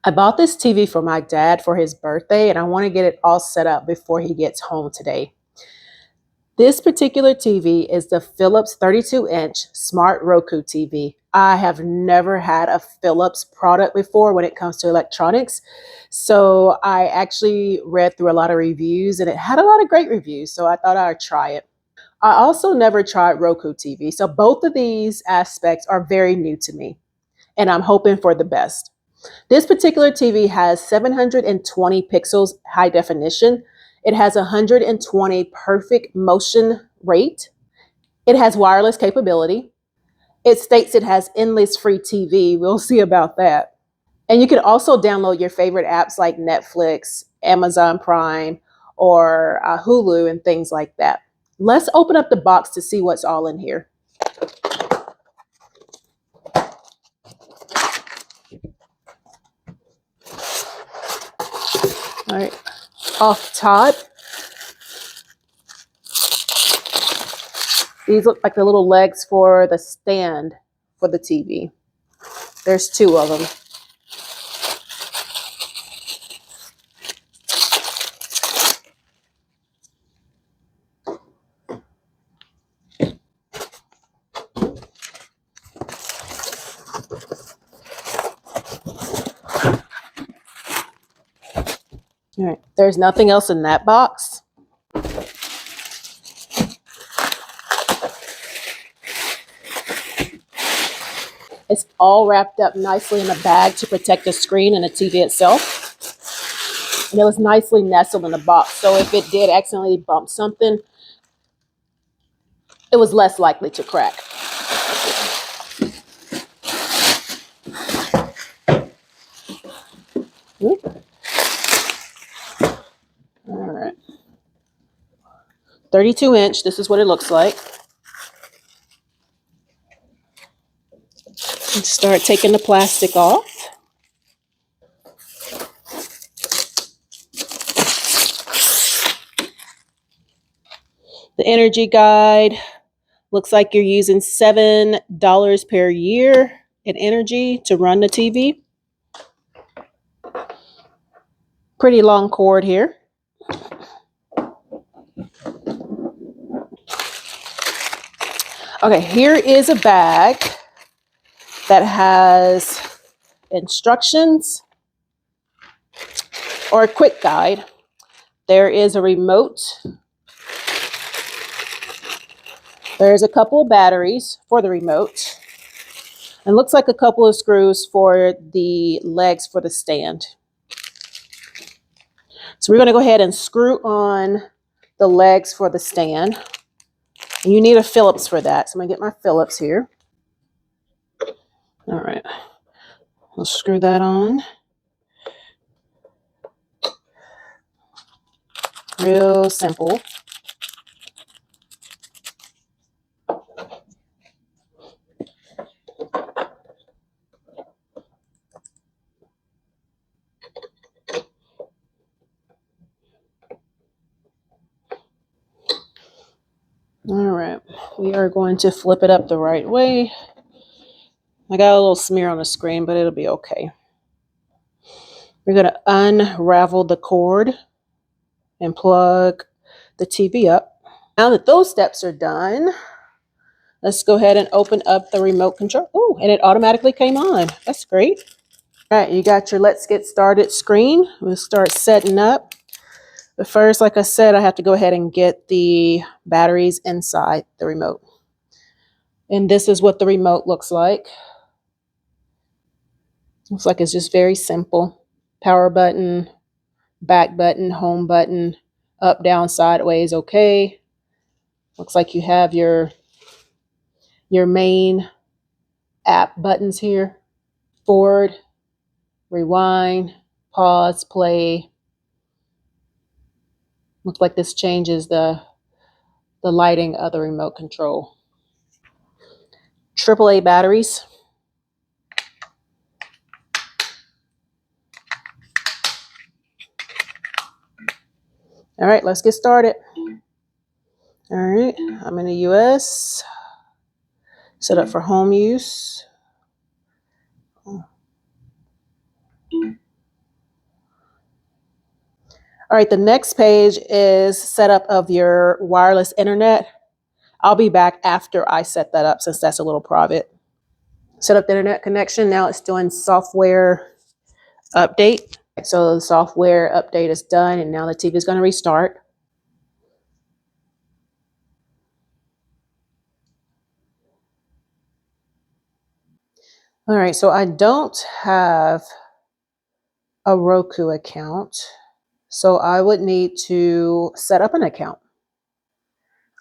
I bought this TV for my dad for his birthday, and I want to get it all set up before he gets home today. This particular TV is the Philips 32-inch smart Roku TV. I have never had a Philips product before when it comes to electronics. So I actually read through a lot of reviews and it had a lot of great reviews. So I thought I'd try it. I also never tried Roku TV. So both of these aspects are very new to me and I'm hoping for the best. This particular TV has 720 pixels high definition. It has 120 perfect motion rate. It has wireless capability. It states it has endless free TV. We'll see about that. And you can also download your favorite apps like Netflix, Amazon Prime, or Hulu and things like that. Let's open up the box to see what's all in here. All right, off top, these look like the little legs for the stand for the TV. There's two of them. All right, there's nothing else in that box. It's all wrapped up nicely in a bag to protect the screen and the TV itself. And it was nicely nestled in the box. So if it did accidentally bump something, it was less likely to crack. All right. 32-inch, this is what it looks like. Let's start taking the plastic off. The energy guide looks like you're using $7 per year in energy to run the TV. Pretty long cord here. Okay, here is a bag that has instructions or a quick guide. There is a remote. There's a couple of batteries for the remote. And looks like a couple of screws for the legs for the stand. So we're going to go ahead and screw on the legs for the stand. And you need a Phillips for that. So I'm going to get my Phillips here. All right. We'll screw that on. Real simple. All right, we are going to flip it up the right way. I got a little smear on the screen, but it'll be okay. We're going to unravel the cord and plug the TV up. Now that those steps are done, let's go ahead and open up the remote control. Oh, and it automatically came on. That's great. All right, you got your Let's Get Started screen. We'll start setting up. But first, like I said, I have to go ahead and get the batteries inside the remote. And this is what the remote looks like. Looks like it's just very simple. Power button, back button, home button, up, down, sideways, okay. Looks like you have your main app buttons here. Forward, rewind, pause, play. Looks like this changes the lighting of the remote control. AAA batteries. All right, let's get started. All right, I'm in the US. Set up for home use. All right, the next page is setup of your wireless internet. I'll be back after I set that up since that's a little private. Set up the internet connection. Now it's doing software update. So the software update is done and now the TV is going to restart. All right, so I don't have a Roku account, so I would need to set up an account.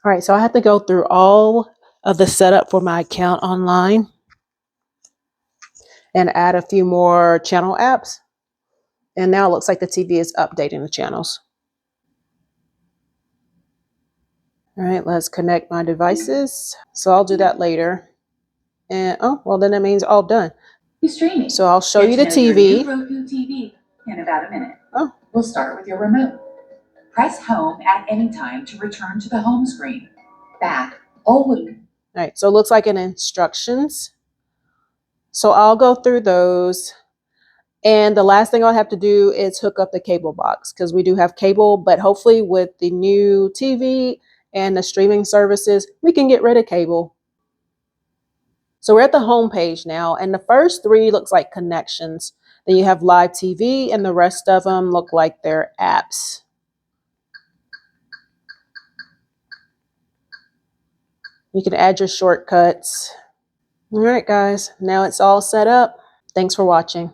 All right, so I have to go through all of the setup for my account online and add a few more channel apps. And now it looks like the TV is updating the channels. All right, let's connect my devices. So I'll do that later. And oh, well then that means all done. Streaming. So I'll show you the TV. Your new Roku TV in about a minute. Oh. We'll start with your remote. Press home at any time to return to the home screen. Back, always. All right, so it looks like an instructions. So I'll go through those. And the last thing I'll have to do is hook up the cable box because we do have cable, but hopefully with the new TV and the streaming services, we can get rid of cable. So we're at the home page now, and the first three looks like connections. Then you have live TV, and the rest of them look like they're apps. You can add your shortcuts. All right, guys, now it's all set up. Thanks for watching.